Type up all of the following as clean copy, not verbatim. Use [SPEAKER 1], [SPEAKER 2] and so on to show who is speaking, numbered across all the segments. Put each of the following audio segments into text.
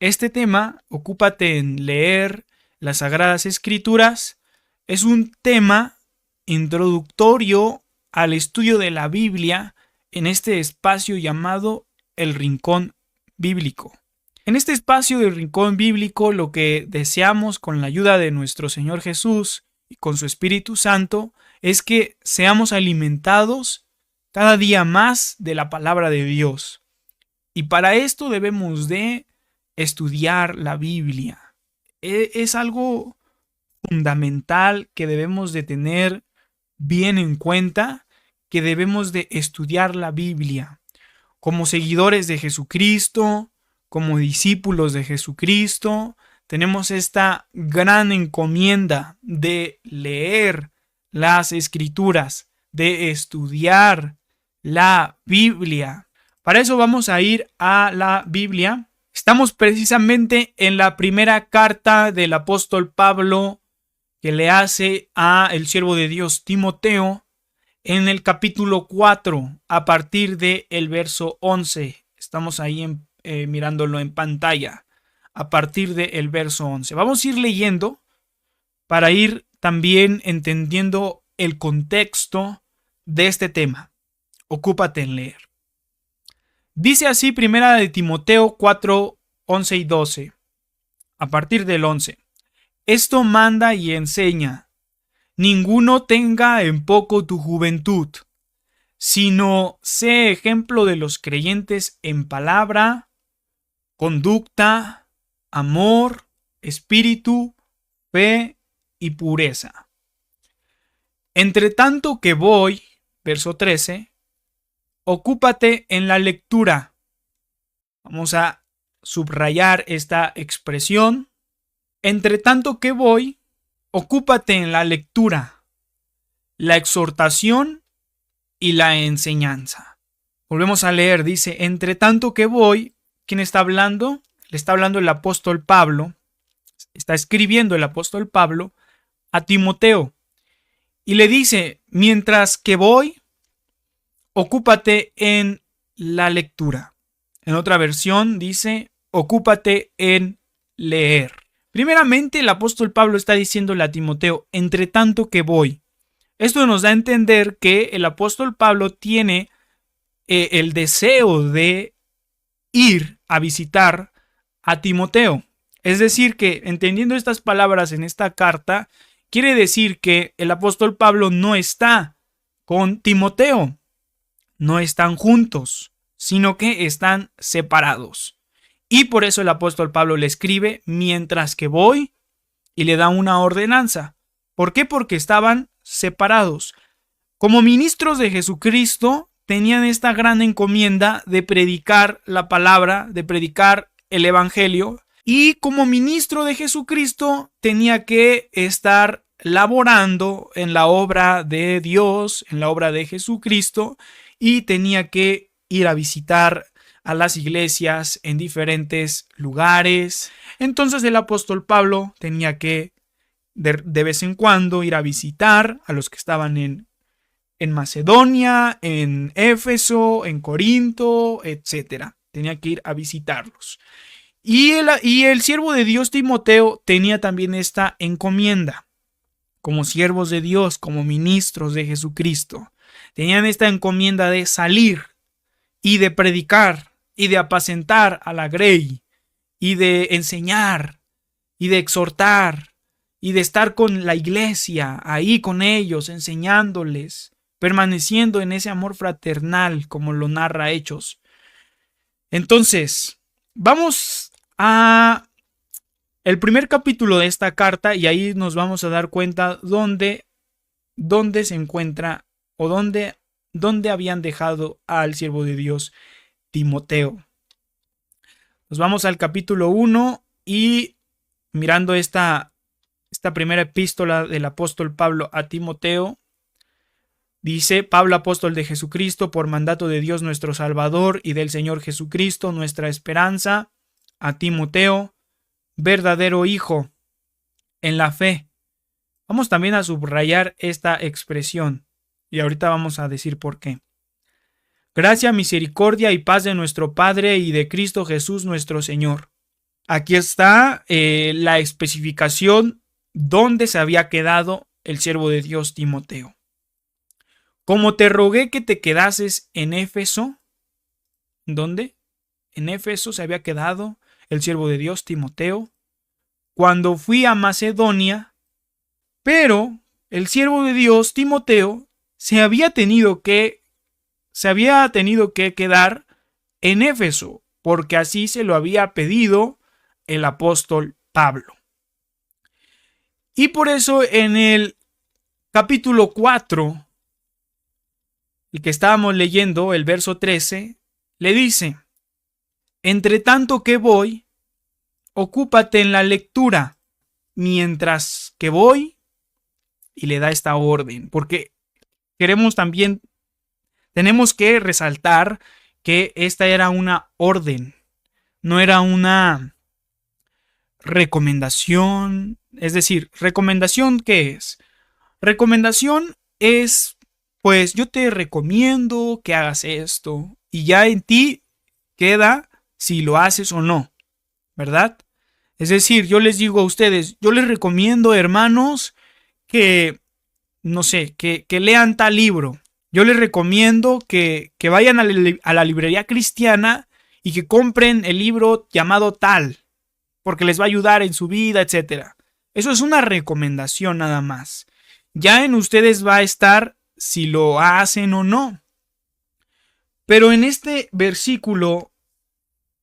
[SPEAKER 1] Este tema, ocúpate en leer las Sagradas Escrituras, es un tema introductorio al estudio de la Biblia en este espacio llamado el Rincón Bíblico. En este espacio del Rincón Bíblico, lo que deseamos con la ayuda de nuestro Señor Jesús y con su Espíritu Santo es que seamos alimentados cada día más de la palabra de Dios. Y para esto debemos de estudiar la Biblia. Es algo fundamental que debemos de tener bien en cuenta, que debemos de estudiar la Biblia. Como seguidores de Jesucristo, como discípulos de Jesucristo, tenemos esta gran encomienda de leer las Escrituras, de estudiar la Biblia. Para eso vamos a ir a la Biblia. Estamos precisamente en la primera carta del apóstol Pablo que le hace a el siervo de Dios Timoteo, en el capítulo 4, a partir del verso 11. Estamos ahí mirándolo en pantalla, a partir del verso 11. Vamos a ir leyendo para ir también entendiendo el contexto de este tema. Ocúpate en leer. Dice así primera de Timoteo 4, 11 y 12, a partir del 11. Esto manda y enseña: ninguno tenga en poco tu juventud, sino sé ejemplo de los creyentes en palabra, conducta, amor, espíritu, fe y pureza. Entre tanto que voy, verso 13, ocúpate en la lectura. Vamos a subrayar esta expresión. Entre tanto que voy, ocúpate en la lectura, la exhortación y la enseñanza. Volvemos a leer, dice, entre tanto que voy, ¿quién está hablando? Le está hablando el apóstol Pablo, está escribiendo el apóstol Pablo a Timoteo y le dice, mientras que voy, ocúpate en la lectura. En otra versión dice, ocúpate en leer. Primeramente, el apóstol Pablo está diciéndole a Timoteo, entre tanto que voy. Esto nos da a entender que el apóstol Pablo tiene el deseo de ir a visitar a Timoteo. Es decir, que entendiendo estas palabras en esta carta, quiere decir que el apóstol Pablo no está con Timoteo, no están juntos, sino que están separados. Y por eso el apóstol Pablo le escribe, mientras que voy, y le da una ordenanza. ¿Por qué? Porque estaban separados. Como ministros de Jesucristo, tenían esta gran encomienda de predicar la palabra, de predicar el evangelio. Y como ministro de Jesucristo, tenía que estar laborando en la obra de Dios, en la obra de Jesucristo, y tenía que ir a visitar a las iglesias en diferentes lugares. Entonces el apóstol Pablo tenía que de vez en cuando ir a visitar a los que estaban en Macedonia, en Éfeso, en Corinto, etc. Tenía que ir a visitarlos. Y el siervo de Dios Timoteo tenía también esta encomienda. Como siervos de Dios, como ministros de Jesucristo, tenían esta encomienda de salir y de predicar y de apacentar a la grey y de enseñar y de exhortar y de estar con la iglesia, ahí con ellos, enseñándoles, permaneciendo en ese amor fraternal como lo narra Hechos. Entonces, vamos a el primer capítulo de esta carta y ahí nos vamos a dar cuenta dónde se encuentra o dónde habían dejado al siervo de Dios Timoteo. Nos vamos al capítulo 1 y mirando esta primera epístola del apóstol Pablo a Timoteo, dice: Pablo, apóstol de Jesucristo, por mandato de Dios nuestro Salvador y del Señor Jesucristo, nuestra esperanza, a Timoteo, verdadero hijo, en la fe. Vamos también a subrayar esta expresión y ahorita vamos a decir por qué. Gracia, misericordia y paz de nuestro Padre y de Cristo Jesús nuestro Señor. Aquí está la especificación dónde se había quedado el siervo de Dios Timoteo. Como te rogué que te quedases en Éfeso, ¿dónde? En Éfeso se había quedado el siervo de Dios Timoteo. Cuando fui a Macedonia, pero el siervo de Dios Timoteo se había tenido que quedar en Éfeso, porque así se lo había pedido el apóstol Pablo. Y por eso en el capítulo 4, el que estábamos leyendo, el verso 13, le dice: entre tanto que voy, ocúpate en la lectura, mientras que voy, y le da esta orden, porque tenemos que resaltar que esta era una orden, no era una recomendación. Es decir, ¿recomendación qué es? Recomendación es, pues yo te recomiendo que hagas esto, y ya en ti queda si lo haces o no, ¿verdad? Es decir, yo les digo a ustedes, yo les recomiendo, hermanos, que, no sé, que lean tal libro. Yo les recomiendo que vayan a la librería cristiana y que compren el libro llamado tal, porque les va a ayudar en su vida, etc. Eso es una recomendación nada más. Ya en ustedes va a estar si lo hacen o no. Pero en este versículo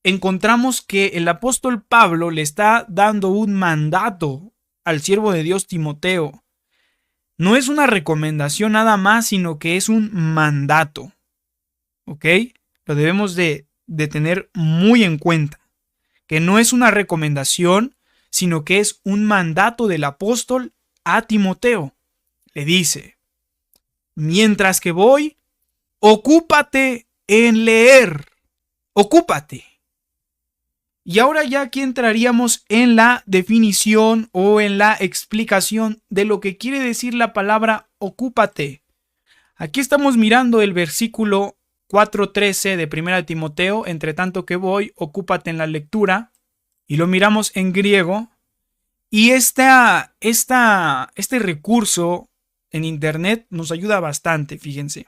[SPEAKER 1] encontramos que el apóstol Pablo le está dando un mandato al siervo de Dios Timoteo. No es una recomendación nada más, sino que es un mandato. ¿Ok? Lo debemos de tener muy en cuenta. Que no es una recomendación, sino que es un mandato del apóstol a Timoteo. Le dice: mientras que voy, ocúpate en leer. Ocúpate. Y ahora ya aquí entraríamos en la definición o en la explicación de lo que quiere decir la palabra ocúpate. Aquí estamos mirando el versículo 4:13 de 1 Timoteo, entre tanto que voy, ocúpate en la lectura, y lo miramos en griego. Y este recurso en internet nos ayuda bastante, fíjense.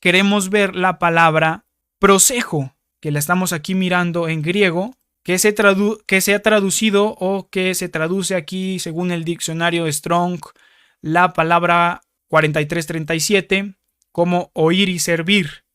[SPEAKER 1] Queremos ver la palabra prosejo, que la estamos aquí mirando en griego, que se ha traducido o que se traduce aquí según el diccionario Strong, la palabra 4337 como oír y servir.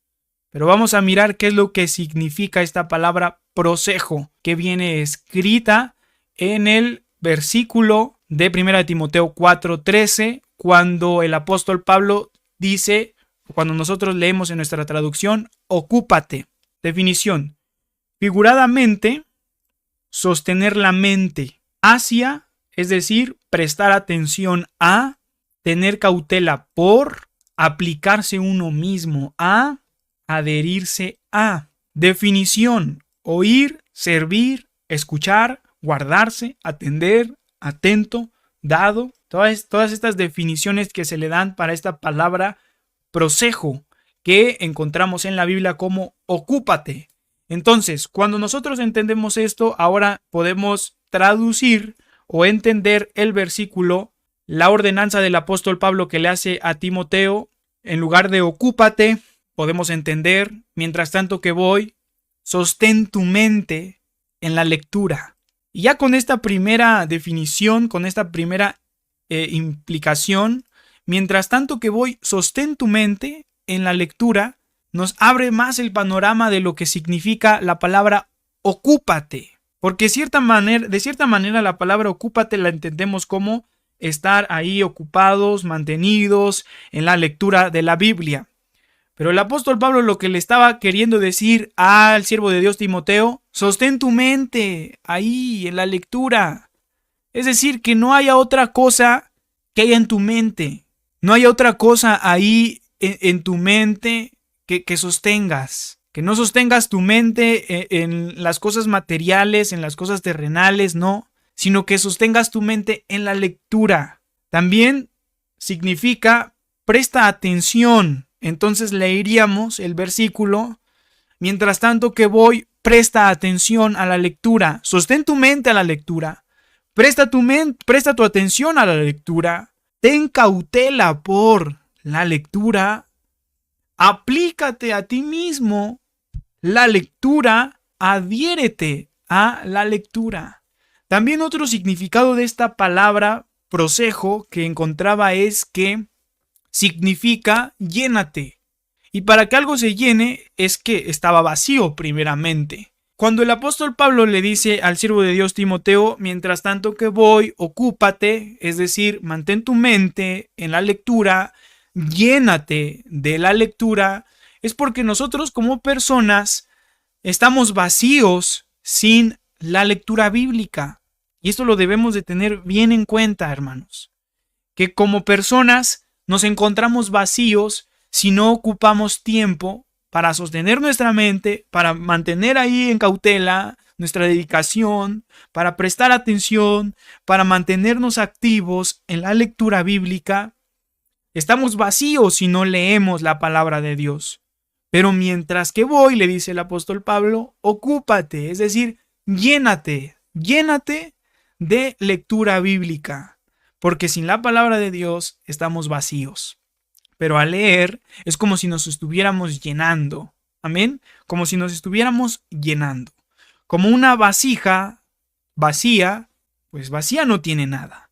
[SPEAKER 1] Pero vamos a mirar qué es lo que significa esta palabra prosejo, que viene escrita en el versículo de 1 Timoteo 4:13, cuando el apóstol Pablo dice, cuando nosotros leemos en nuestra traducción, ocúpate. Definición: figuradamente, sostener la mente hacia, es decir, prestar atención a, tener cautela por, aplicarse uno mismo a, adherirse a. Definición: oír, servir, escuchar, guardarse, atender, atento, dado. Todas estas definiciones que se le dan para esta palabra prosejo, que encontramos en la Biblia como ocúpate. Entonces, cuando nosotros entendemos esto, ahora podemos traducir o entender el versículo, la ordenanza del apóstol Pablo que le hace a Timoteo. En lugar de ocúpate, podemos entender: mientras tanto que voy, sostén tu mente en la lectura. Y ya con esta primera definición, con esta primera implicación, mientras tanto que voy, sostén tu mente en la lectura, nos abre más el panorama de lo que significa la palabra ocúpate. Porque de cierta manera la palabra ocúpate la entendemos como estar ahí ocupados, mantenidos en la lectura de la Biblia. Pero el apóstol Pablo lo que le estaba queriendo decir al siervo de Dios Timoteo: sostén tu mente ahí en la lectura. Es decir, que no haya otra cosa que haya en tu mente. No haya otra cosa ahí en tu mente que sostengas. Que no sostengas tu mente en las cosas materiales, en las cosas terrenales, no. Sino que sostengas tu mente en la lectura. También significa presta atención. Entonces leeríamos el versículo: mientras tanto que voy, presta atención a la lectura, sostén tu mente a la lectura, presta tu atención a la lectura, ten cautela por la lectura, aplícate a ti mismo la lectura, adhiérete a la lectura. También otro significado de esta palabra prosejo que encontraba es que significa llénate. Y para que algo se llene es que estaba vacío primeramente. Cuando el apóstol Pablo le dice al siervo de Dios Timoteo, mientras tanto que voy, ocúpate, es decir, mantén tu mente en la lectura, llénate de la lectura, es porque nosotros como personas estamos vacíos sin la lectura bíblica. Y esto lo debemos de tener bien en cuenta, hermanos. Que como personas nos encontramos vacíos si no ocupamos tiempo para sostener nuestra mente, para mantener ahí en cautela nuestra dedicación, para prestar atención, para mantenernos activos en la lectura bíblica. Estamos vacíos si no leemos la palabra de Dios. Pero mientras que voy, le dice el apóstol Pablo, ocúpate, es decir, llénate de lectura bíblica, porque sin la palabra de Dios estamos vacíos. Pero al leer es como si nos estuviéramos llenando. Amén. Como si nos estuviéramos llenando. Como una vasija vacía, pues vacía no tiene nada.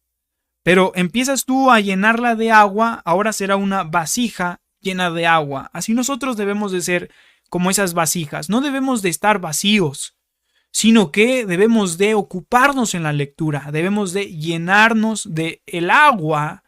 [SPEAKER 1] Pero empiezas tú a llenarla de agua, ahora será una vasija llena de agua. Así nosotros debemos de ser como esas vasijas. No debemos de estar vacíos, sino que debemos de ocuparnos en la lectura. Debemos de llenarnos de el agua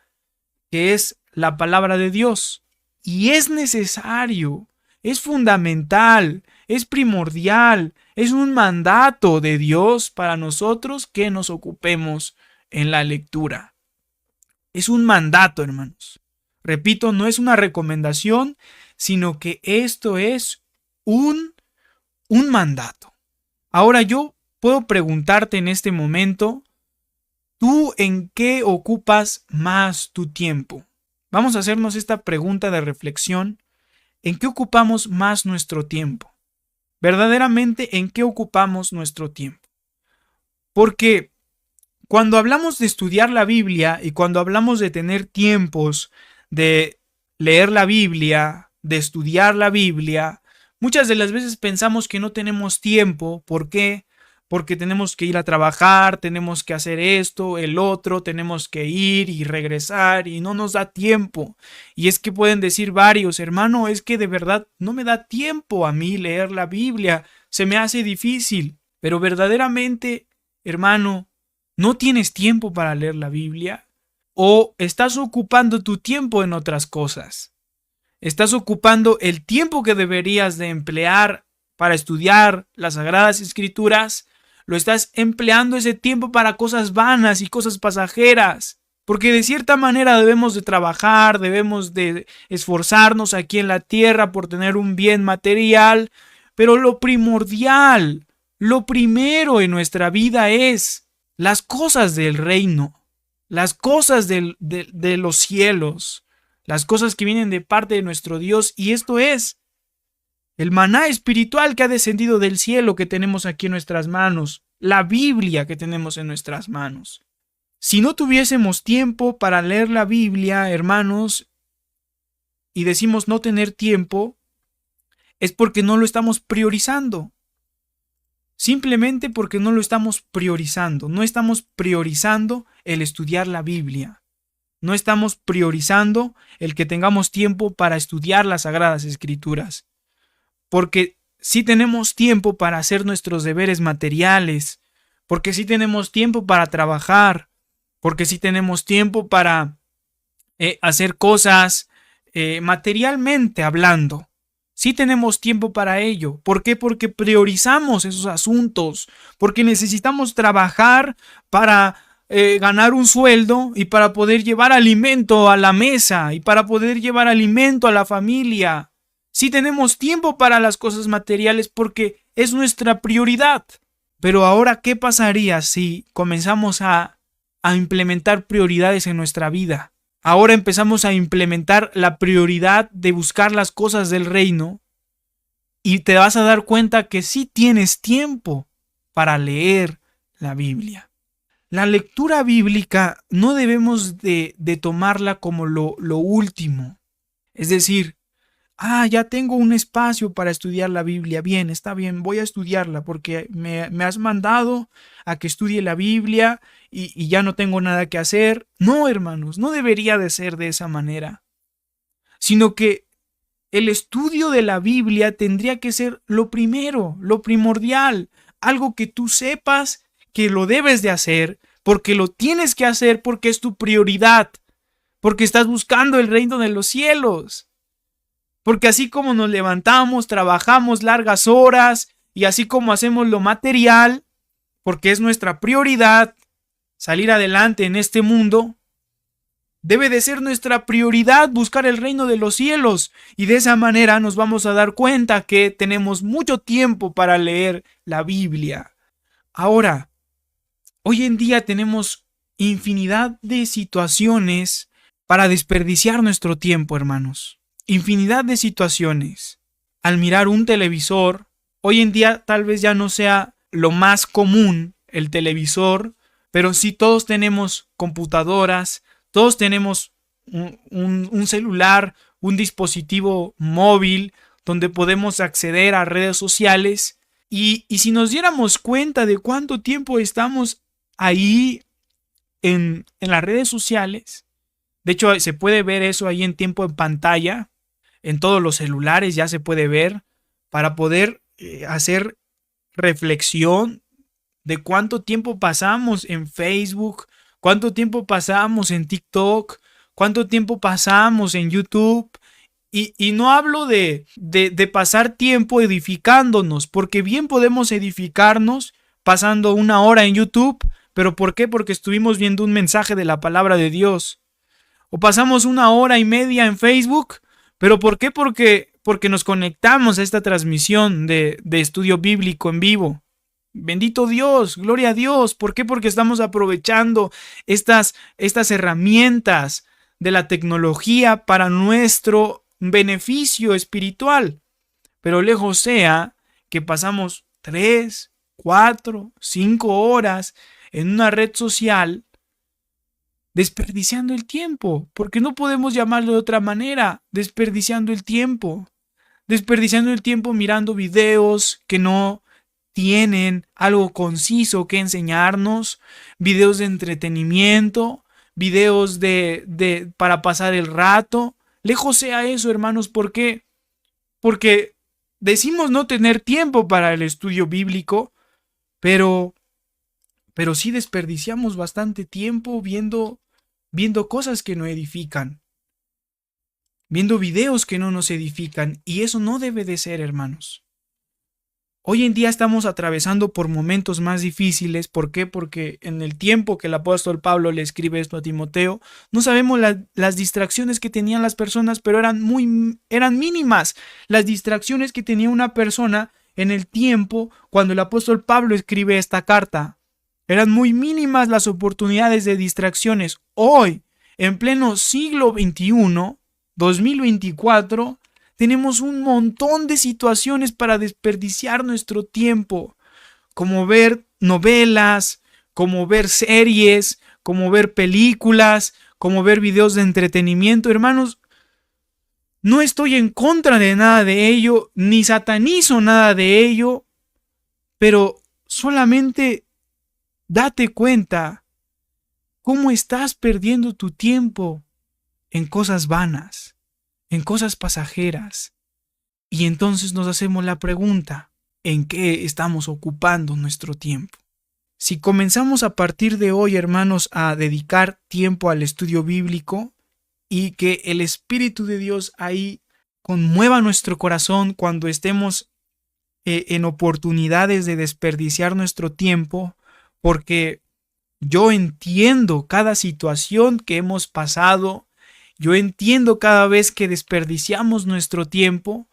[SPEAKER 1] que es la palabra de Dios. Y es necesario, es fundamental, es primordial, es un mandato de Dios para nosotros que nos ocupemos en la lectura. Es un mandato, hermanos. Repito, no es una recomendación, sino que esto es un mandato. Ahora yo puedo preguntarte en este momento, ¿tú en qué ocupas más tu tiempo? Vamos a hacernos esta pregunta de reflexión. ¿En qué ocupamos más nuestro tiempo? Verdaderamente, ¿en qué ocupamos nuestro tiempo? Porque cuando hablamos de estudiar la Biblia y cuando hablamos de tener tiempos de leer la Biblia, de estudiar la Biblia, muchas de las veces pensamos que no tenemos tiempo. ¿Por qué? Porque tenemos que ir a trabajar, tenemos que hacer esto, el otro, tenemos que ir y regresar y no nos da tiempo. Y es que pueden decir varios, hermano, es que de verdad no me da tiempo a mí leer la Biblia, se me hace difícil. Pero verdaderamente, hermano, ¿no tienes tiempo para leer la Biblia? ¿O estás ocupando tu tiempo en otras cosas? ¿Estás ocupando el tiempo que deberías de emplear para estudiar las Sagradas Escrituras? ¿Lo estás empleando ese tiempo para cosas vanas y cosas pasajeras? Porque de cierta manera debemos de trabajar, debemos de esforzarnos aquí en la tierra por tener un bien material, pero lo primordial, lo primero en nuestra vida es las cosas del reino, las cosas de los cielos, las cosas que vienen de parte de nuestro Dios, y esto es el maná espiritual que ha descendido del cielo que tenemos aquí en nuestras manos, la Biblia que tenemos en nuestras manos. Si no tuviésemos tiempo para leer la Biblia, hermanos, y decimos no tener tiempo, es porque no lo estamos priorizando. Simplemente porque no lo estamos priorizando. No estamos priorizando el estudiar la Biblia. No estamos priorizando el que tengamos tiempo para estudiar las Sagradas Escrituras. Porque sí tenemos tiempo para hacer nuestros deberes materiales, porque sí tenemos tiempo para trabajar, porque sí tenemos tiempo para hacer cosas materialmente hablando. Sí tenemos tiempo para ello. ¿Por qué? Porque priorizamos esos asuntos, porque necesitamos trabajar para ganar un sueldo y para poder llevar alimento a la mesa y para poder llevar alimento a la familia. Sí tenemos tiempo para las cosas materiales porque es nuestra prioridad. Pero ahora, ¿qué pasaría si comenzamos a implementar prioridades en nuestra vida? Ahora empezamos a implementar la prioridad de buscar las cosas del reino y te vas a dar cuenta que sí tienes tiempo para leer la Biblia. La lectura bíblica no debemos de tomarla como lo último. Es decir, ya tengo un espacio para estudiar la Biblia. Bien, está bien, voy a estudiarla porque me has mandado a que estudie la Biblia y ya no tengo nada que hacer. No, hermanos, no debería de ser de esa manera, sino que el estudio de la Biblia tendría que ser lo primero, lo primordial, algo que tú sepas que lo debes de hacer, porque lo tienes que hacer, porque es tu prioridad, porque estás buscando el reino de los cielos. Porque así como nos levantamos, trabajamos largas horas y así como hacemos lo material, porque es nuestra prioridad salir adelante en este mundo, debe de ser nuestra prioridad buscar el reino de los cielos, y de esa manera nos vamos a dar cuenta que tenemos mucho tiempo para leer la Biblia. Ahora, hoy en día tenemos infinidad de situaciones para desperdiciar nuestro tiempo, hermanos. Infinidad de situaciones. Al mirar un televisor, hoy en día tal vez ya no sea lo más común el televisor, pero sí todos tenemos computadoras, todos tenemos un celular, un dispositivo móvil donde podemos acceder a redes sociales. Y si nos diéramos cuenta de cuánto tiempo estamos ahí en las redes sociales, de hecho se puede ver eso ahí en tiempo en pantalla, en todos los celulares ya se puede ver, para poder hacer reflexión de cuánto tiempo pasamos en Facebook, cuánto tiempo pasamos en TikTok, cuánto tiempo pasamos en YouTube. Y no hablo de pasar tiempo edificándonos, porque bien podemos edificarnos pasando 1 hora en YouTube, pero ¿por qué? Porque estuvimos viendo un mensaje de la palabra de Dios. O pasamos 1 hora y media en Facebook, pero ¿por qué? Porque nos conectamos a esta transmisión de estudio bíblico en vivo. Bendito Dios, gloria a Dios. ¿Por qué? Porque estamos aprovechando estas herramientas de la tecnología para nuestro beneficio espiritual. Pero lejos sea que pasamos 3, 4, 5 horas en una red social desperdiciando el tiempo, porque no podemos llamarlo de otra manera, desperdiciando el tiempo mirando videos que no tienen algo conciso que enseñarnos, videos de entretenimiento, videos para pasar el rato. Lejos sea eso, hermanos. ¿Por qué? Porque decimos no tener tiempo para el estudio bíblico, pero sí desperdiciamos bastante tiempo viendo cosas que no edifican, viendo videos que no nos edifican, y eso no debe de ser, hermanos. Hoy en día estamos atravesando por momentos más difíciles. ¿Por qué? Porque en el tiempo que el apóstol Pablo le escribe esto a Timoteo, no sabemos las distracciones que tenían las personas, pero eran mínimas las distracciones que tenía una persona en el tiempo cuando el apóstol Pablo escribe esta carta. Eran muy mínimas las oportunidades de distracciones. Hoy, en pleno siglo XXI, 2024, tenemos un montón de situaciones para desperdiciar nuestro tiempo, como ver novelas, como ver series, como ver películas, como ver videos de entretenimiento. Hermanos, no estoy en contra de nada de ello, ni satanizo nada de ello, pero solamente date cuenta cómo estás perdiendo tu tiempo en cosas vanas, en cosas pasajeras. Y entonces nos hacemos la pregunta, ¿en qué estamos ocupando nuestro tiempo? Si comenzamos a partir de hoy, hermanos, a dedicar tiempo al estudio bíblico y que el Espíritu de Dios ahí conmueva nuestro corazón cuando estemos en oportunidades de desperdiciar nuestro tiempo, porque yo entiendo cada situación que hemos pasado, yo entiendo cada vez que desperdiciamos nuestro tiempo,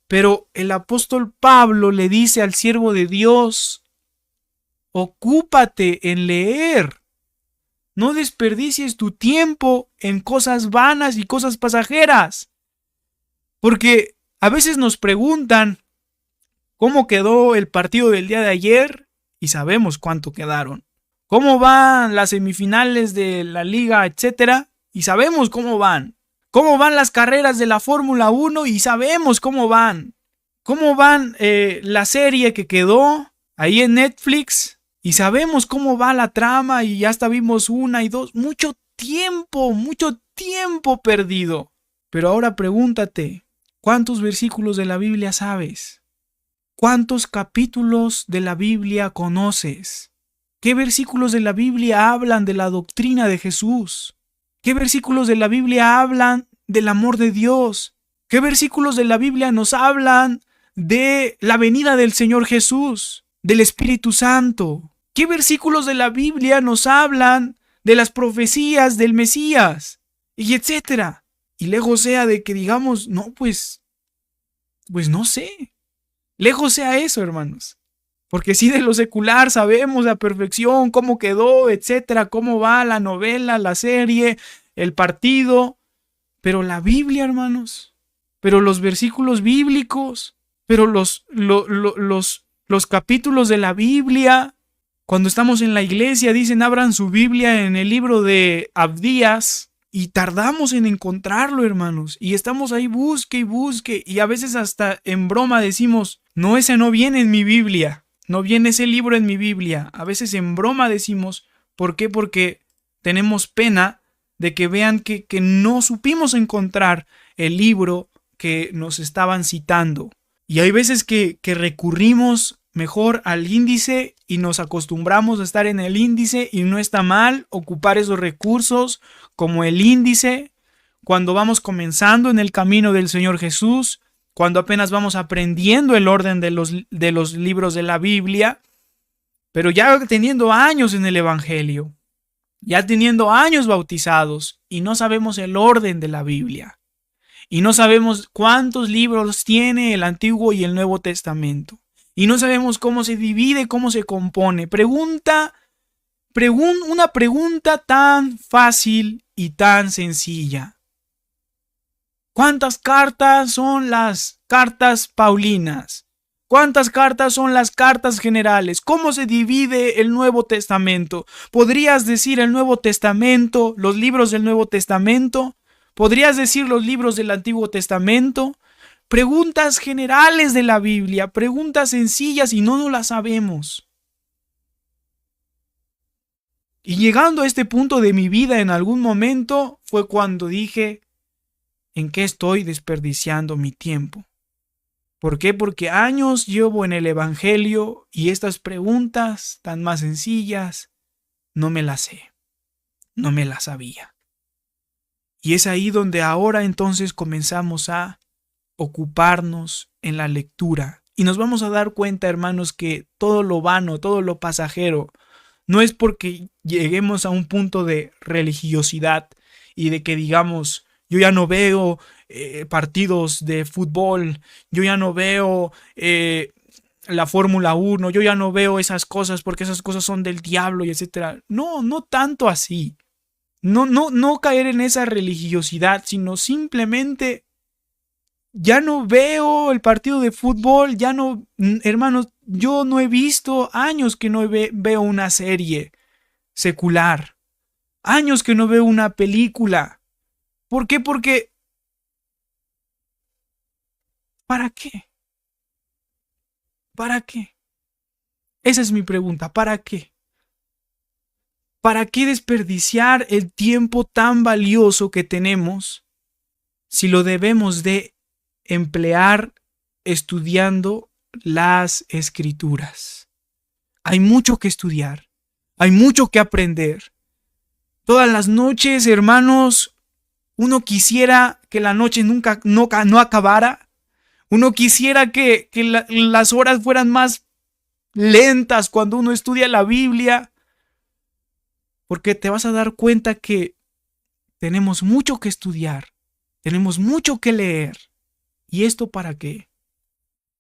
[SPEAKER 1] pero el apóstol Pablo le dice al siervo de Dios, ocúpate en leer, no desperdicies tu tiempo en cosas vanas y cosas pasajeras, porque a veces nos preguntan, cómo quedó el partido del día de ayer y sabemos cuánto quedaron. Cómo van las semifinales de la liga, etcétera, y sabemos cómo van. Cómo van las carreras de la Fórmula 1 y sabemos cómo van. Cómo van la serie que quedó ahí en Netflix y sabemos cómo va la trama y ya hasta vimos 1 y 2. Mucho tiempo perdido. Pero ahora pregúntate, ¿cuántos versículos de la Biblia sabes? ¿Cuántos capítulos de la Biblia conoces? ¿Qué versículos de la Biblia hablan de la doctrina de Jesús? ¿Qué versículos de la Biblia hablan del amor de Dios? ¿Qué versículos de la Biblia nos hablan de la venida del Señor Jesús, del Espíritu Santo? ¿Qué versículos de la Biblia nos hablan de las profecías del Mesías? Y etcétera. Y lejos sea de que digamos, no, pues no sé. Lejos sea eso, hermanos. Porque sí, de lo secular sabemos a perfección cómo quedó, etcétera, cómo va la novela, la serie, el partido. Pero la Biblia, hermanos, pero los versículos bíblicos, pero los capítulos de la Biblia, cuando estamos en la iglesia dicen abran su Biblia en el libro de Abdías y tardamos en encontrarlo, hermanos, y estamos ahí busque y busque y a veces hasta en broma decimos, no, ese no viene en mi Biblia, no viene ese libro en mi Biblia. A veces en broma decimos, ¿por qué? Porque tenemos pena de que vean que no supimos encontrar el libro que nos estaban citando. Y hay veces que recurrimos mejor al índice y nos acostumbramos a estar en el índice y no está mal ocupar esos recursos como el índice cuando vamos comenzando en el camino del Señor Jesús, cuando apenas vamos aprendiendo el orden de los libros de la Biblia, pero ya teniendo años en el Evangelio, ya teniendo años bautizados y no sabemos el orden de la Biblia y no sabemos cuántos libros tiene el Antiguo y el Nuevo Testamento y no sabemos cómo se divide, cómo se compone. Una pregunta tan fácil y tan sencilla. ¿Cuántas cartas son las cartas paulinas? ¿Cuántas cartas son las cartas generales? ¿Cómo se divide el Nuevo Testamento? ¿Podrías decir el Nuevo Testamento, los libros del Nuevo Testamento? ¿Podrías decir los libros del Antiguo Testamento? Preguntas generales de la Biblia, preguntas sencillas y no las sabemos. Y llegando a este punto de mi vida en algún momento fue cuando dije, ¿en qué estoy desperdiciando mi tiempo? ¿Por qué? Porque años llevo en el Evangelio y estas preguntas tan más sencillas no me las sé, no me las sabía. Y es ahí donde ahora entonces comenzamos a ocuparnos en la lectura y nos vamos a dar cuenta, hermanos, que todo lo vano, todo lo pasajero, no es porque lleguemos a un punto de religiosidad y de que digamos, yo ya no veo partidos de fútbol, yo ya no veo la Fórmula 1, yo ya no veo esas cosas porque esas cosas son del diablo y etcétera. No, no tanto así. No caer en esa religiosidad, sino simplemente ya no veo el partido de fútbol, ya no, hermanos, yo no he visto años que no veo una serie secular, años que no veo una película. ¿Por qué? Porque ¿para qué? ¿Para qué? Esa es mi pregunta, ¿para qué? ¿Para qué desperdiciar el tiempo tan valioso que tenemos si lo debemos de emplear estudiando las Escrituras? Hay mucho que estudiar, hay mucho que aprender. Todas las noches, hermanos, uno quisiera que la noche nunca no acabara. Uno quisiera que las horas fueran más lentas cuando uno estudia la Biblia, porque te vas a dar cuenta que tenemos mucho que estudiar, tenemos mucho que leer. ¿Y esto para qué?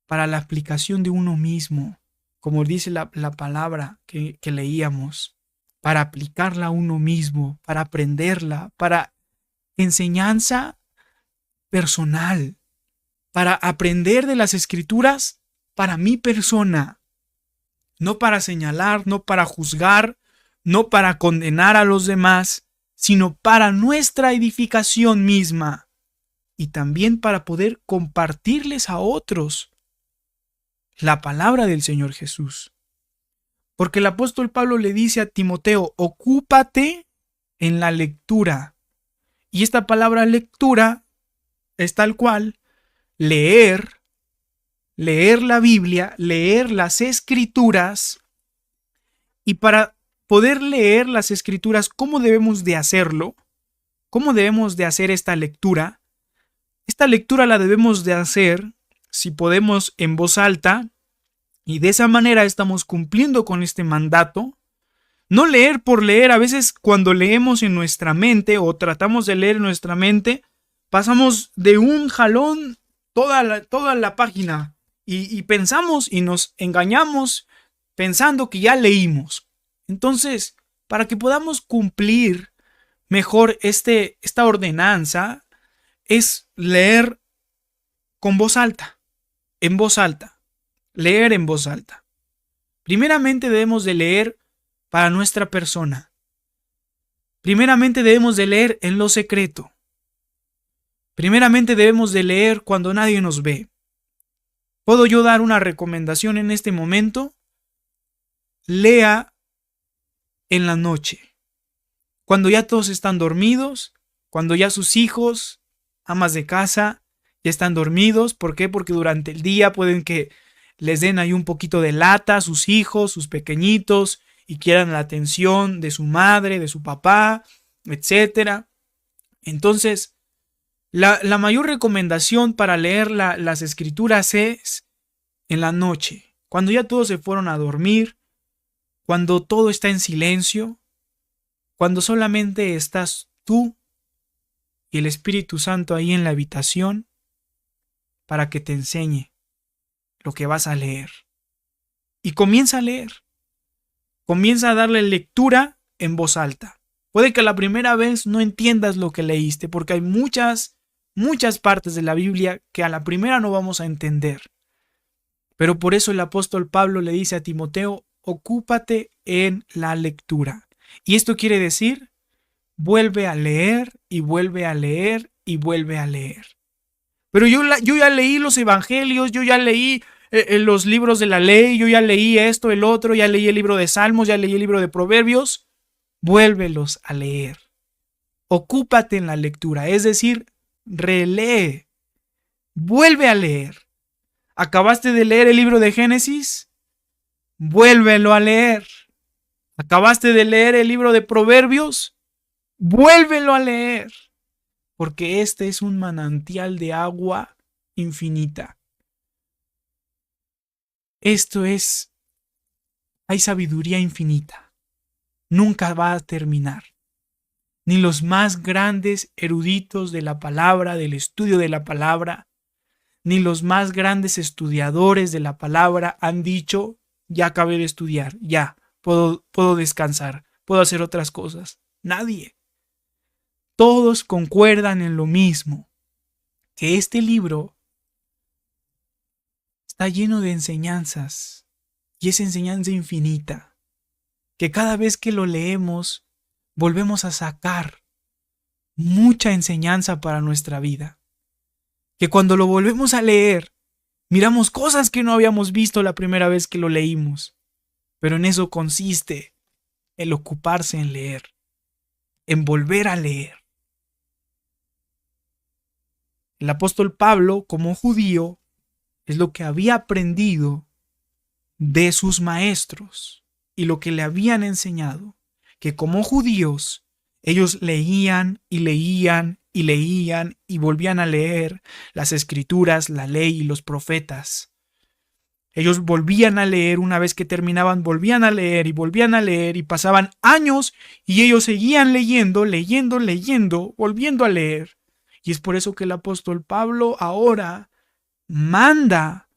[SPEAKER 1] Para la aplicación de uno mismo, como dice la palabra que leíamos, para aplicarla a uno mismo, para aprenderla, para enseñanza personal, para aprender de las Escrituras para mi persona, no para señalar, no para juzgar, no para condenar a los demás, sino para nuestra edificación misma y también para poder compartirles a otros la palabra del Señor Jesús. Porque el apóstol Pablo le dice a Timoteo, ocúpate en la lectura. Y esta palabra lectura es tal cual, leer la Biblia, leer las Escrituras. Y para poder leer las Escrituras, ¿cómo debemos de hacerlo? ¿Cómo debemos de hacer esta lectura? Esta lectura la debemos de hacer, si podemos, en voz alta, y de esa manera estamos cumpliendo con este mandato. No leer por leer. A veces cuando leemos en nuestra mente o tratamos de leer en nuestra mente, pasamos de un jalón toda la página y pensamos y nos engañamos pensando que ya leímos. Entonces, para que podamos cumplir mejor esta ordenanza, es leer con voz alta, en voz alta, leer en voz alta. Primeramente debemos de leer para nuestra persona. Primeramente debemos de leer en lo secreto. Primeramente debemos de leer cuando nadie nos ve. ¿Puedo yo dar una recomendación en este momento? Lea en la noche. Cuando ya todos están dormidos, cuando ya sus hijos, amas de casa, ya están dormidos. ¿Por qué? Porque durante el día pueden que les den ahí un poquito de lata a sus hijos, sus pequeñitos, y quieran la atención de su madre, de su papá, etc. Entonces, la mayor recomendación para leer las Escrituras es en la noche, cuando ya todos se fueron a dormir, cuando todo está en silencio, cuando solamente estás tú y el Espíritu Santo ahí en la habitación para que te enseñe lo que vas a leer. Y comienza a leer. Comienza a darle lectura en voz alta. Puede que la primera vez no entiendas lo que leíste, porque hay muchas partes de la Biblia que a la primera no vamos a entender. Pero por eso el apóstol Pablo le dice a Timoteo, ocúpate en la lectura. Y esto quiere decir, vuelve a leer y vuelve a leer y vuelve a leer. Pero yo ya leí los evangelios, yo ya leí los libros de la ley, yo ya leí esto, el otro, ya leí el libro de Salmos, ya leí el libro de Proverbios. Vuélvelos a leer. Ocúpate en la lectura, es decir, relee. Vuelve a leer. ¿Acabaste de leer el libro de Génesis? Vuélvelo a leer. ¿Acabaste de leer el libro de Proverbios? Vuélvelo a leer. Porque este es un manantial de agua infinita. Hay sabiduría infinita. Nunca va a terminar. Ni los más grandes eruditos de la palabra, del estudio de la palabra, ni los más grandes estudiadores de la palabra han dicho, ya acabé de estudiar, ya, puedo descansar, puedo hacer otras cosas. Nadie. Todos concuerdan en lo mismo, que este libro está lleno de enseñanzas, y es enseñanza infinita, que cada vez que lo leemos, volvemos a sacar mucha enseñanza para nuestra vida. Que cuando lo volvemos a leer, miramos cosas que no habíamos visto la primera vez que lo leímos. Pero en eso consiste el ocuparse en leer, en volver a leer. El apóstol Pablo, como judío, es lo que había aprendido de sus maestros y lo que le habían enseñado, que como judíos ellos leían y leían y leían y volvían a leer las Escrituras, la ley y los profetas. Ellos volvían a leer, una vez que terminaban, volvían a leer y pasaban años y ellos seguían leyendo, volviendo a leer. Y es por eso que el apóstol Pablo ahora manda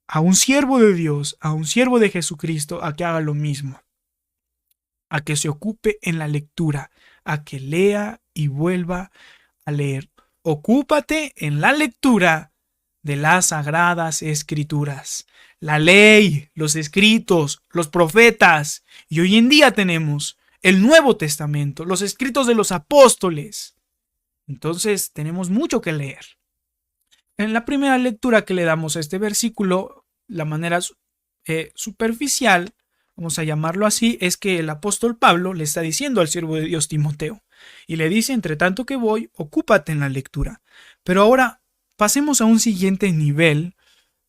[SPEAKER 1] a un siervo de Dios, a un siervo de Jesucristo, a que haga lo mismo, a que se ocupe en la lectura, a que lea y vuelva a leer. Ocúpate en la lectura de las sagradas escrituras. La ley, los escritos, los profetas, y hoy en día tenemos el Nuevo Testamento, los escritos de los apóstoles. Entonces tenemos mucho que leer. En la primera lectura que le damos a este versículo, la manera superficial, vamos a llamarlo así, es que el apóstol Pablo le está diciendo al siervo de Dios Timoteo, y le dice: entre tanto que voy, ocúpate en la lectura. Pero ahora pasemos a un siguiente nivel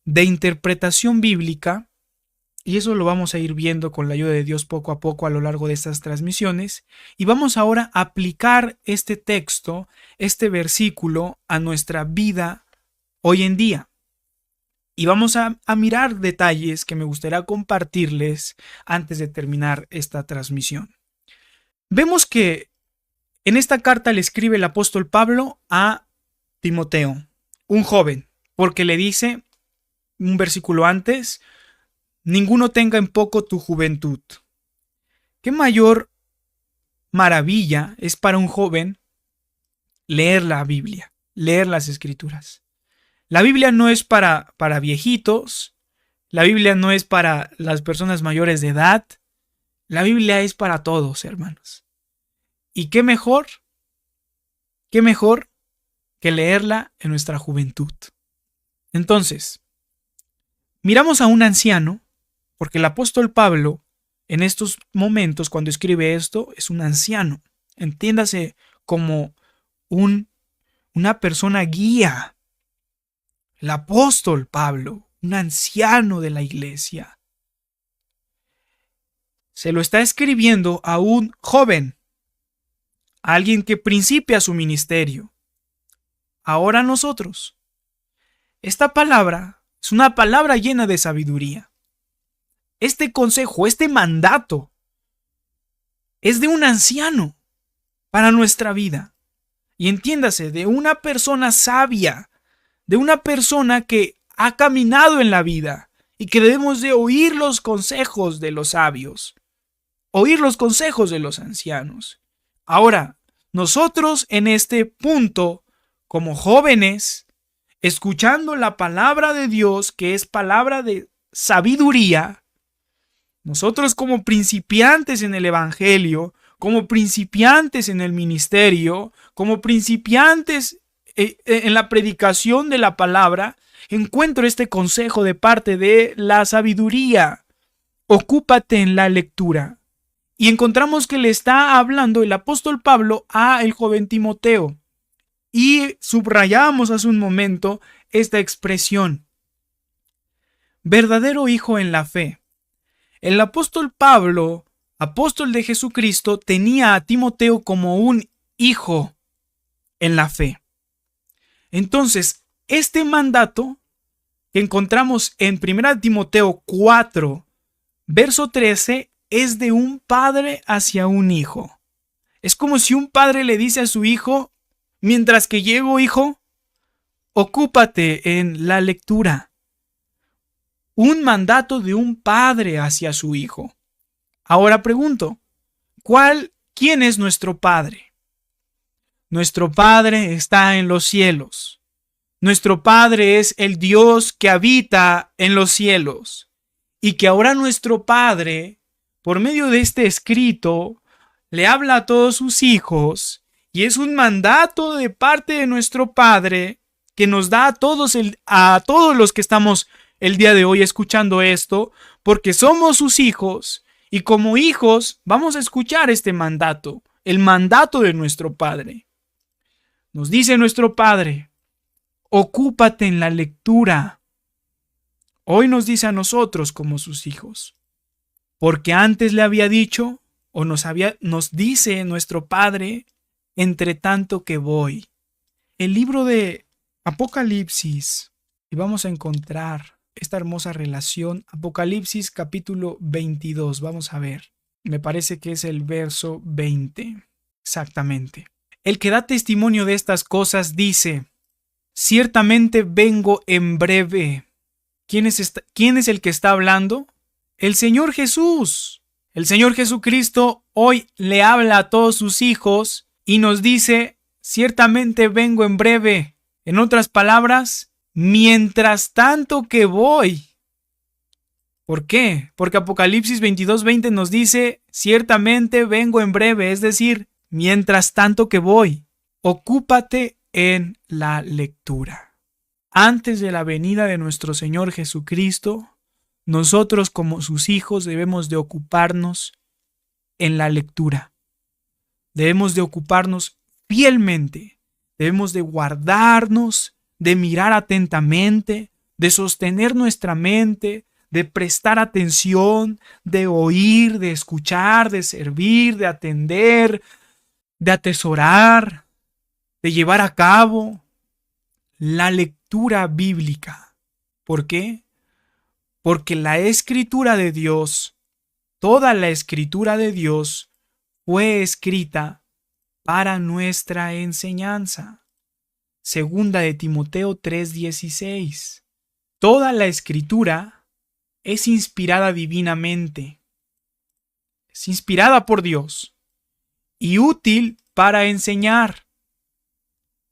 [SPEAKER 1] de interpretación bíblica, y eso lo vamos a ir viendo con la ayuda de Dios poco a poco a lo largo de estas transmisiones, y vamos ahora a aplicar este texto, este versículo, a nuestra vida hoy en día. Y vamos a mirar detalles que me gustaría compartirles antes de terminar esta transmisión. Vemos que en esta carta le escribe el apóstol Pablo a Timoteo, un joven, porque le dice, un versículo antes: ninguno tenga en poco tu juventud. ¿Qué mayor maravilla es para un joven leer la Biblia, leer las Escrituras? La Biblia no es para viejitos, la Biblia no es para las personas mayores de edad, la Biblia es para todos, hermanos. ¿Y qué mejor que leerla en nuestra juventud? Entonces, miramos a un anciano, porque el apóstol Pablo, en estos momentos, cuando escribe esto, es un anciano. Entiéndase como una persona guía. El apóstol Pablo, un anciano de la iglesia, se lo está escribiendo a un joven, a alguien que principia su ministerio. Ahora nosotros, esta palabra es una palabra llena de sabiduría. Este consejo, este mandato, es de un anciano para nuestra vida. Y entiéndase, de una persona sabia, de una persona que ha caminado en la vida y que debemos de oír los consejos de los sabios, oír los consejos de los ancianos. Ahora, nosotros en este punto, como jóvenes, escuchando la palabra de Dios, que es palabra de sabiduría, nosotros como principiantes en el evangelio, como principiantes en el ministerio, como principiantes en la predicación de la palabra, encuentro este consejo de parte de la sabiduría: ocúpate en la lectura. Y encontramos que le está hablando el apóstol Pablo a el joven Timoteo. Y subrayamos hace un momento esta expresión: verdadero hijo en la fe. El apóstol Pablo, apóstol de Jesucristo, tenía a Timoteo como un hijo en la fe. Entonces, este mandato que encontramos en 1 Timoteo 4, verso 13, es de un padre hacia un hijo. Es como si un padre le dice a su hijo: mientras que llego, hijo, ocúpate en la lectura. Un mandato de un padre hacia su hijo. Ahora pregunto, ¿quién es nuestro Padre? Nuestro Padre está en los cielos. Nuestro Padre es el Dios que habita en los cielos. Y que ahora nuestro Padre, por medio de este escrito, le habla a todos sus hijos. Y es un mandato de parte de nuestro Padre que nos da a todos los que estamos el día de hoy escuchando esto, porque somos sus hijos. Y como hijos vamos a escuchar este mandato, el mandato de nuestro Padre. Nos dice nuestro Padre: ocúpate en la lectura. Hoy nos dice a nosotros como sus hijos, porque antes le había dicho, o nos dice nuestro Padre: entre tanto que voy. El libro de Apocalipsis, y vamos a encontrar esta hermosa relación. Apocalipsis capítulo 22, vamos a ver. Me parece que es el verso 20, exactamente. El que da testimonio de estas cosas dice: ciertamente vengo en breve. ¿Quién es el que está hablando? El Señor Jesús. El Señor Jesucristo hoy le habla a todos sus hijos y nos dice: ciertamente vengo en breve. En otras palabras, mientras tanto que voy. ¿Por qué? Porque Apocalipsis 22:20 nos dice, ciertamente vengo en breve, es decir, mientras tanto que voy. Ocúpate en la lectura. Antes de la venida de nuestro Señor Jesucristo, nosotros como sus hijos debemos de ocuparnos en la lectura. Debemos de ocuparnos fielmente. Debemos de guardarnos, de mirar atentamente, de sostener nuestra mente, de prestar atención, de oír, de escuchar, de servir, de atender, de atesorar, de llevar a cabo la lectura bíblica. ¿Por qué? Porque la escritura de Dios, toda la escritura de Dios, fue escrita para nuestra enseñanza. Segunda de Timoteo 3:16. Toda la escritura es inspirada divinamente, es inspirada por Dios y útil para enseñar.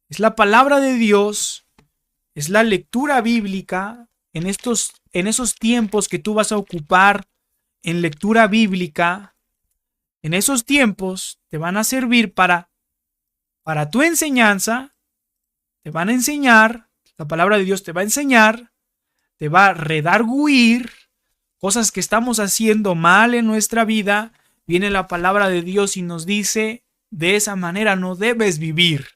[SPEAKER 1] Es la palabra de Dios, es la lectura bíblica en esos tiempos que tú vas a ocupar en lectura bíblica. En esos tiempos te van a servir para tu enseñanza, te van a enseñar, la palabra de Dios te va a enseñar, te va a redarguir cosas que estamos haciendo mal en nuestra vida. Viene la palabra de Dios y nos dice, de esa manera no debes vivir.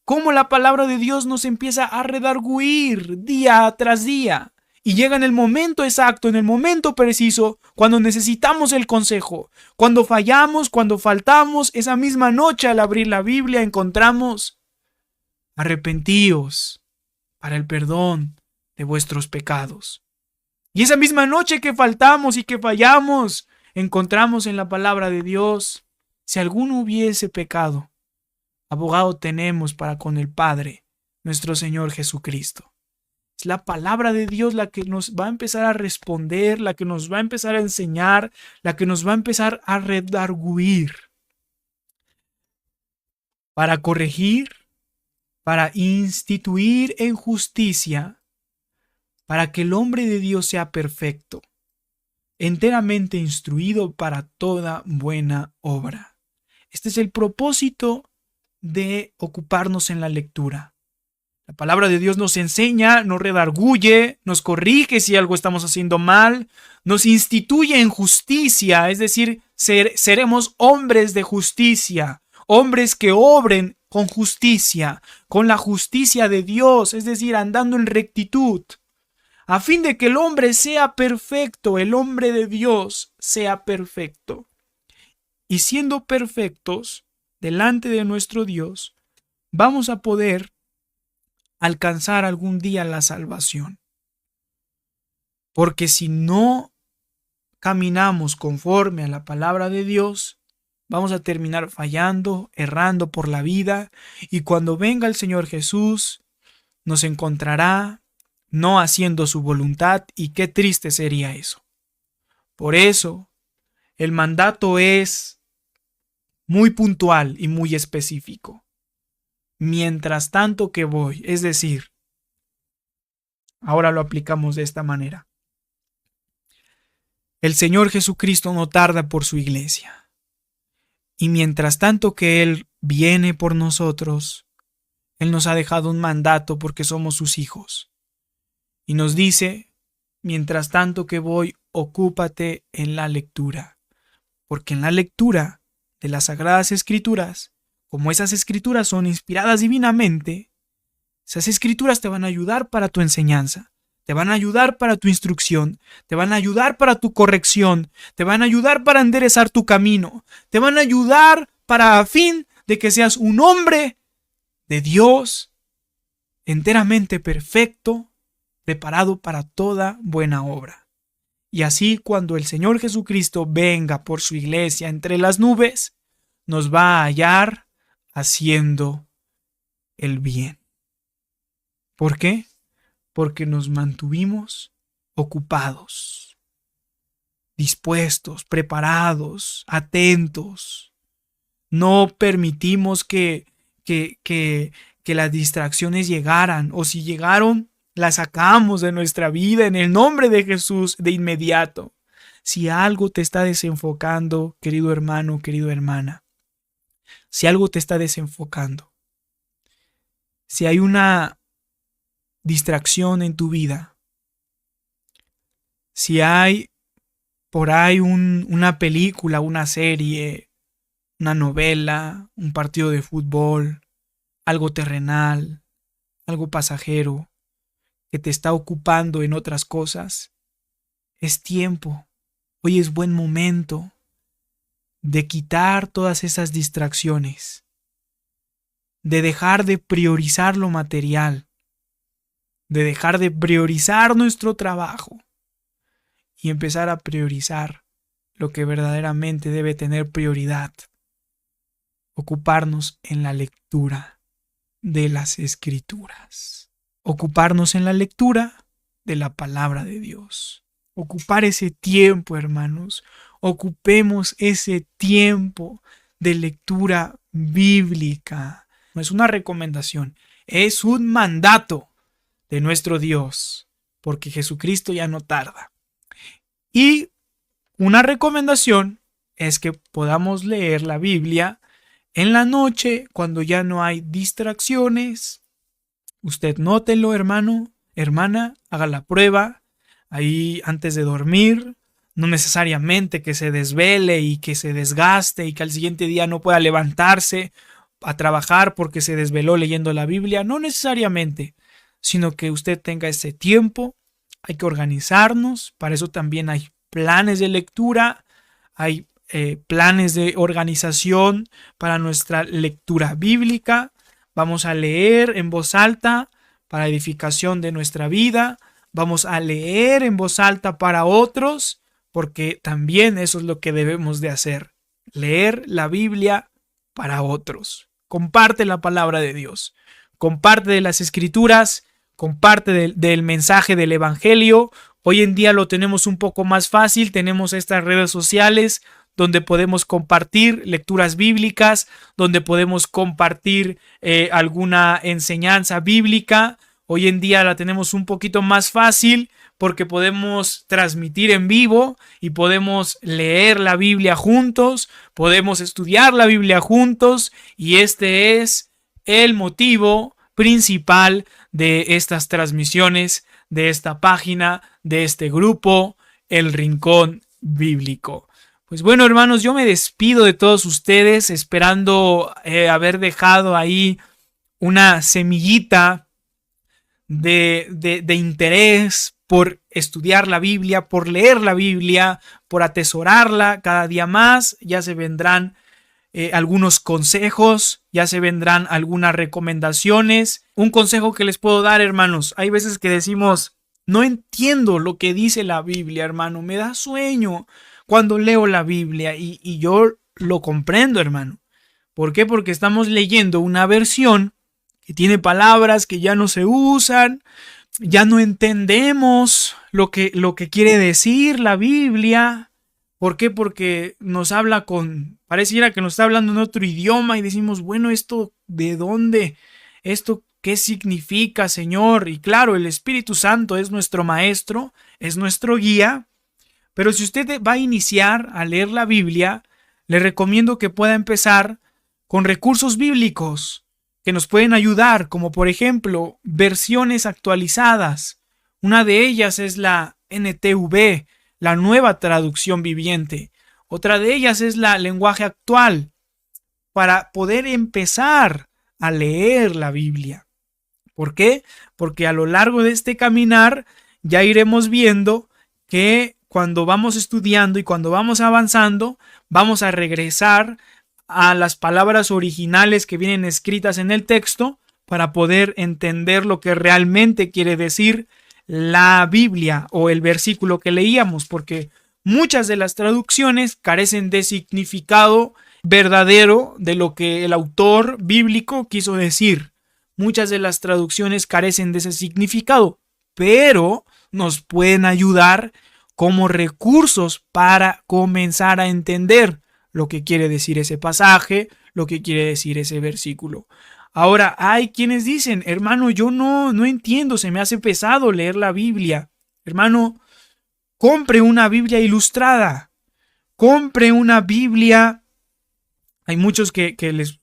[SPEAKER 1] Cómo la palabra de Dios nos empieza a redarguir día tras día. Y llega en el momento exacto, en el momento preciso, cuando necesitamos el consejo. Cuando fallamos, cuando faltamos, esa misma noche al abrir la Biblia encontramos: arrepentíos para el perdón de vuestros pecados. Y esa misma noche que faltamos y que fallamos, encontramos en la palabra de Dios: si alguno hubiese pecado, abogado tenemos para con el Padre, nuestro Señor Jesucristo. Es la palabra de Dios la que nos va a empezar a responder, la que nos va a empezar a enseñar, la que nos va a empezar a redarguir. Para corregir, para instituir en justicia, para que el hombre de Dios sea perfecto, enteramente instruido para toda buena obra. Este es el propósito de ocuparnos en la lectura. La palabra de Dios nos enseña, nos redarguye, nos corrige si algo estamos haciendo mal, nos instituye en justicia, es decir, seremos hombres de justicia, hombres que obren con justicia, con la justicia de Dios, es decir, andando en rectitud, a fin de que el hombre sea perfecto, el hombre de Dios sea perfecto. Y siendo perfectos delante de nuestro Dios, vamos a poder alcanzar algún día la salvación. Porque si no caminamos conforme a la palabra de Dios, vamos a terminar fallando, errando por la vida, y cuando venga el Señor Jesús, nos encontrará no haciendo su voluntad, y qué triste sería eso. Por eso, el mandato es muy puntual y muy específico. Mientras tanto que voy, es decir, ahora lo aplicamos de esta manera. El Señor Jesucristo no tarda por su iglesia. Y mientras tanto que Él viene por nosotros, Él nos ha dejado un mandato porque somos sus hijos. Y nos dice, mientras tanto que voy, ocúpate en la lectura. Porque en la lectura de las Sagradas Escrituras, como esas escrituras son inspiradas divinamente, esas escrituras te van a ayudar para tu enseñanza, te van a ayudar para tu instrucción, te van a ayudar para tu corrección, te van a ayudar para enderezar tu camino, te van a ayudar para a fin de que seas un hombre de Dios enteramente perfecto, preparado para toda buena obra. Y así cuando el Señor Jesucristo venga por su iglesia entre las nubes, nos va a hallar haciendo el bien. ¿Por qué? Porque nos mantuvimos ocupados, dispuestos, preparados, atentos. No permitimos que las distracciones llegaran, o si llegaron, la sacamos de nuestra vida en el nombre de Jesús de inmediato. Si algo te está desenfocando, querido hermano, querida hermana, si algo te está desenfocando, si hay una distracción en tu vida, si hay por ahí una película, una serie, una novela, un partido de fútbol, algo terrenal, algo pasajero, que te está ocupando en otras cosas, es tiempo. Hoy es buen momento de quitar todas esas distracciones, de dejar de priorizar lo material, de dejar de priorizar nuestro trabajo y empezar a priorizar lo que verdaderamente debe tener prioridad. Ocuparnos en la lectura de las Escrituras. Ocuparnos en la lectura de la palabra de Dios. Ocupar ese tiempo, hermanos. Ocupemos ese tiempo de lectura bíblica. No es una recomendación, es un mandato de nuestro Dios, porque Jesucristo ya no tarda. Y una recomendación es que podamos leer la Biblia en la noche cuando ya no hay distracciones. Usted nótelo, hermano, hermana, haga la prueba ahí antes de dormir. No necesariamente que se desvele y que se desgaste y que al siguiente día no pueda levantarse a trabajar porque se desveló leyendo la Biblia. No necesariamente, sino que usted tenga ese tiempo. Hay que organizarnos. Para eso también hay planes de lectura, hay planes de organización para nuestra lectura bíblica. Vamos a leer en voz alta para edificación de nuestra vida. Vamos a leer en voz alta para otros, porque también eso es lo que debemos de hacer. Leer la Biblia para otros. Comparte la palabra de Dios. Comparte de las Escrituras. Comparte del mensaje del Evangelio. Hoy en día lo tenemos un poco más fácil. Tenemos estas redes sociales donde podemos compartir lecturas bíblicas, donde podemos compartir alguna enseñanza bíblica. Hoy en día la tenemos un poquito más fácil porque podemos transmitir en vivo y podemos leer la Biblia juntos, podemos estudiar la Biblia juntos, y este es el motivo principal de estas transmisiones, de esta página, de este grupo, El Rincón Bíblico. Pues bueno, hermanos, yo me despido de todos ustedes esperando haber dejado ahí una semillita de interés por estudiar la Biblia, por leer la Biblia, por atesorarla cada día más. Ya se vendrán algunos consejos, ya se vendrán algunas recomendaciones. Un consejo que les puedo dar, hermanos, hay veces que decimos, no entiendo lo que dice la Biblia, hermano, me da sueño cuando leo la Biblia, y yo lo comprendo, hermano. ¿Por qué? Porque estamos leyendo una versión que tiene palabras que ya no se usan, ya no entendemos lo que quiere decir la Biblia. ¿Por qué? Porque nos habla pareciera que nos está hablando en otro idioma y decimos, bueno, ¿esto de dónde? ¿Esto qué significa, Señor? Y claro, el Espíritu Santo es nuestro maestro, es nuestro guía. Pero si usted va a iniciar a leer la Biblia, le recomiendo que pueda empezar con recursos bíblicos que nos pueden ayudar, como por ejemplo versiones actualizadas. Una de ellas es la NTV, la Nueva Traducción Viviente. Otra de ellas es la Lenguaje Actual, para poder empezar a leer la Biblia. ¿Por qué? Porque a lo largo de este caminar ya iremos viendo que cuando vamos estudiando y cuando vamos avanzando, vamos a regresar a las palabras originales que vienen escritas en el texto para poder entender lo que realmente quiere decir la Biblia o el versículo que leíamos, porque muchas de las traducciones carecen de significado verdadero de lo que el autor bíblico quiso decir. Muchas de las traducciones carecen de ese significado, pero nos pueden ayudar como recursos para comenzar a entender lo que quiere decir ese pasaje, lo que quiere decir ese versículo. Ahora, hay quienes dicen, hermano, yo no entiendo, se me hace pesado leer la Biblia. Hermano, compre una Biblia ilustrada. Compre una Biblia. Hay muchos que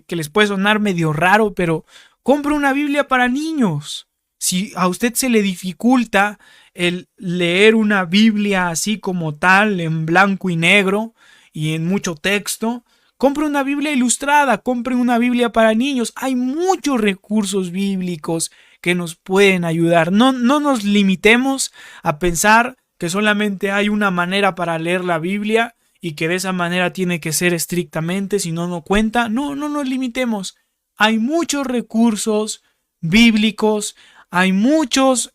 [SPEAKER 1] les puede sonar medio raro, pero compre una Biblia para niños. Si a usted se le dificulta el leer una Biblia así como tal, en blanco y negro y en mucho texto, compre una Biblia ilustrada, compre una Biblia para niños. Hay muchos recursos bíblicos que nos pueden ayudar. No nos limitemos a pensar que solamente hay una manera para leer la Biblia y que de esa manera tiene que ser estrictamente, si no, no cuenta. No nos limitemos. Hay muchos recursos bíblicos, hay muchas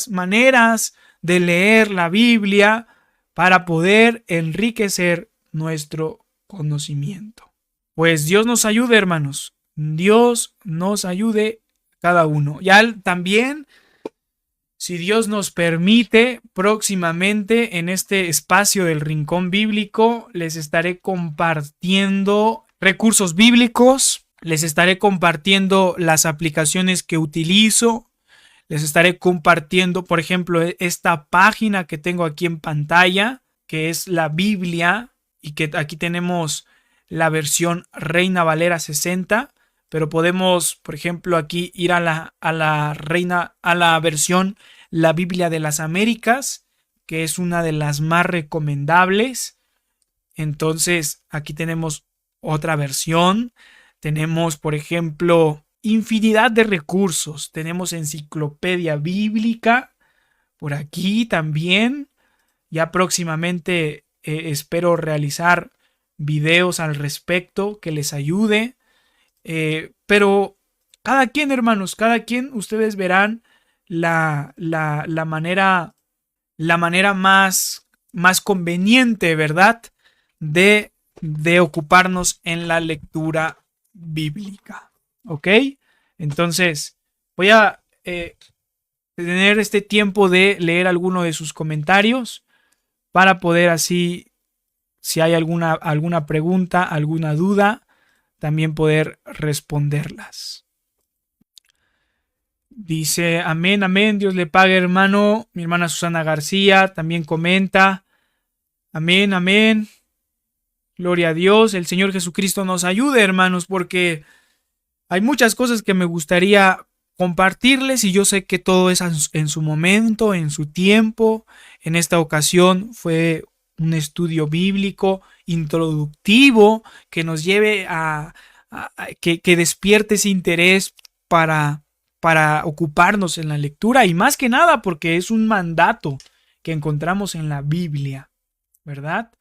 [SPEAKER 1] maneras de leer la Biblia para poder enriquecer nuestro conocimiento. Pues Dios nos ayude, hermanos. Dios nos ayude cada uno. Ya también, si Dios nos permite, próximamente en este espacio del Rincón Bíblico les estaré compartiendo recursos bíblicos, les estaré compartiendo las aplicaciones que utilizo, les estaré compartiendo, por ejemplo, esta página que tengo aquí en pantalla, que es la Biblia, y que aquí tenemos la versión Reina Valera 60, pero podemos, por ejemplo, aquí ir a la versión La Biblia de las Américas, que es una de las más recomendables. Entonces, aquí tenemos otra versión. Tenemos, por ejemplo, infinidad de recursos. Tenemos enciclopedia bíblica por aquí también. Ya próximamente espero realizar videos al respecto que les ayude. Pero cada quien, hermanos, cada quien, ustedes verán la manera más conveniente, ¿verdad? De ocuparnos en la lectura bíblica. ¿Ok? Entonces, voy a tener este tiempo de leer alguno de sus comentarios para poder así, si hay alguna pregunta, alguna duda, también poder responderlas. Dice, amén, amén, Dios le pague, hermano. Mi hermana Susana García también comenta, amén, amén. Gloria a Dios, el Señor Jesucristo nos ayude, hermanos, porque hay muchas cosas que me gustaría compartirles y yo sé que todo es en su momento, en su tiempo. En esta ocasión fue un estudio bíblico introductivo que nos lleve que despierte ese interés para ocuparnos en la lectura, y más que nada porque es un mandato que encontramos en la Biblia, ¿verdad?